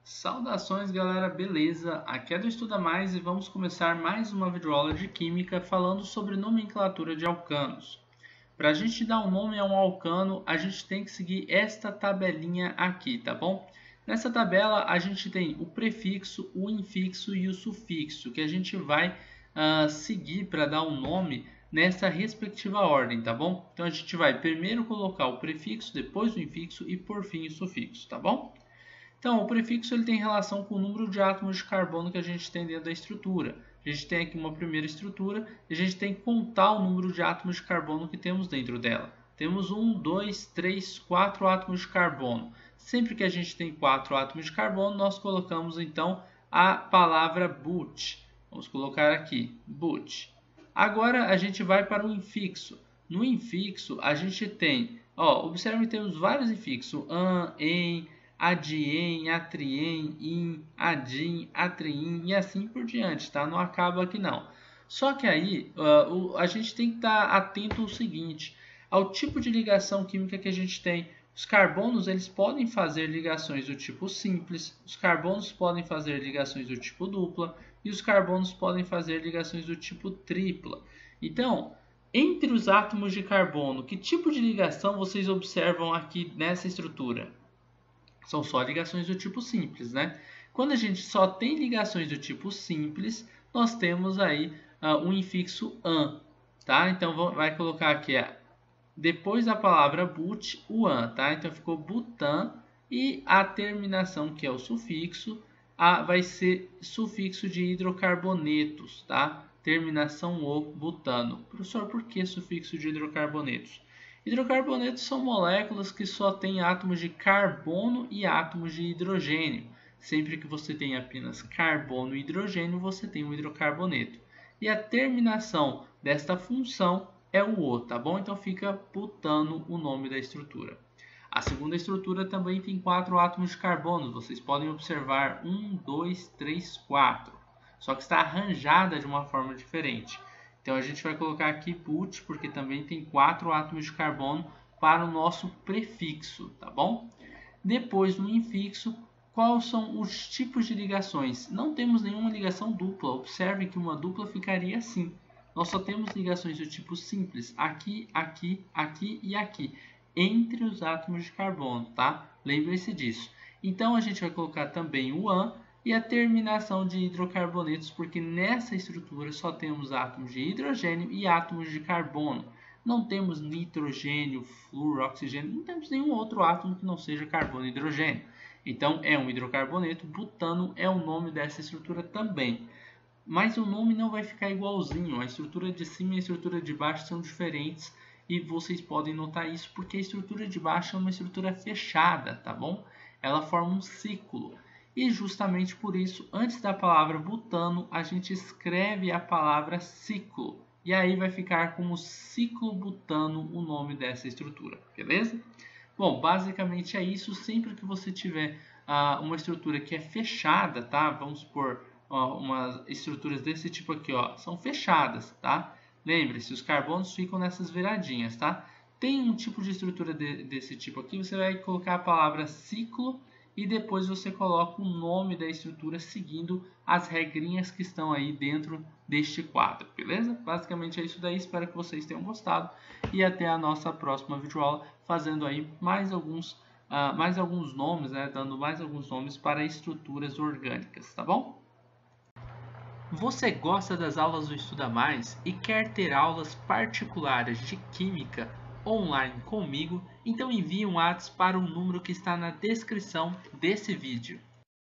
Saudações galera, beleza? Aqui é do Estuda Mais e vamos começar mais uma videoaula de Química falando sobre nomenclatura de alcanos. Para a gente dar um nome a um alcano, a gente tem que seguir esta tabelinha aqui, tá bom? Nessa tabela a gente tem o prefixo, o infixo e o sufixo, que a gente vai seguir para dar um nome nessa respectiva ordem, tá bom? Então a gente vai primeiro colocar o prefixo, depois o infixo e por fim o sufixo, tá bom? Então, o prefixo ele tem relação com o número de átomos de carbono que a gente tem dentro da estrutura. A gente tem aqui uma primeira estrutura e a gente tem que contar o número de átomos de carbono que temos dentro dela. Temos 1, 2, 3, 4 átomos de carbono. Sempre que a gente tem 4 átomos de carbono, nós colocamos então a palavra but. Vamos colocar aqui, but. Agora a gente vai para o infixo. No infixo a gente tem, observe que temos vários infixos, an, em, adien, atrien, in, adin, atrien e assim por diante, tá? Não acaba aqui não. Só que aí a gente tem que estar atento ao seguinte, ao tipo de ligação química que a gente tem. Os carbonos eles podem fazer ligações do tipo simples, os carbonos podem fazer ligações do tipo dupla e os carbonos podem fazer ligações do tipo tripla. Então, entre os átomos de carbono, que tipo de ligação vocês observam aqui nessa estrutura? São só ligações do tipo simples, né? Quando a gente só tem ligações do tipo simples, nós temos aí um infixo an, tá? Então vai colocar aqui depois da palavra but, o an, tá? Então ficou butan e a terminação, que é o sufixo, vai ser sufixo de hidrocarbonetos, tá? Terminação o butano. Professor, por que sufixo de hidrocarbonetos? Hidrocarbonetos são moléculas que só têm átomos de carbono e átomos de hidrogênio. Sempre que você tem apenas carbono e hidrogênio, você tem um hidrocarboneto. E a terminação desta função é o O, tá bom? Então fica butano o nome da estrutura. A segunda estrutura também tem 4 átomos de carbono. Vocês podem observar 1, 2, 3, 4. Só que está arranjada de uma forma diferente. Então a gente vai colocar aqui but, porque também tem 4 átomos de carbono para o nosso prefixo, tá bom? Depois no infixo, quais são os tipos de ligações? Não temos nenhuma ligação dupla. Observe que uma dupla ficaria assim. Nós só temos ligações do tipo simples, aqui, aqui, aqui e aqui, entre os átomos de carbono, tá? Lembre-se disso. Então a gente vai colocar também o an e a terminação de hidrocarbonetos, porque nessa estrutura só temos átomos de hidrogênio e átomos de carbono. Não temos nitrogênio, flúor, oxigênio, não temos nenhum outro átomo que não seja carbono e hidrogênio. Então é um hidrocarboneto, butano é o nome dessa estrutura também. Mas o nome não vai ficar igualzinho, a estrutura de cima e a estrutura de baixo são diferentes e vocês podem notar isso porque a estrutura de baixo é uma estrutura fechada, tá bom? Ela forma um ciclo. E justamente por isso, antes da palavra butano, a gente escreve a palavra ciclo. E aí vai ficar como ciclobutano o nome dessa estrutura, beleza? Bom, basicamente é isso. Sempre que você tiver uma estrutura que é fechada, tá? Vamos supor, umas estruturas desse tipo aqui, são fechadas, tá? Lembre-se, os carbonos ficam nessas viradinhas, tá? Tem um tipo de estrutura desse tipo aqui, você vai colocar a palavra ciclo e depois você coloca o nome da estrutura seguindo as regrinhas que estão aí dentro deste quadro, beleza? Basicamente é isso daí, espero que vocês tenham gostado e até a nossa próxima videoaula, fazendo aí mais alguns nomes, né? Dando mais alguns nomes para estruturas orgânicas, tá bom? Você gosta das aulas do Estuda Mais e quer ter aulas particulares de Química online comigo? Então envie um WhatsApp para o número que está na descrição desse vídeo.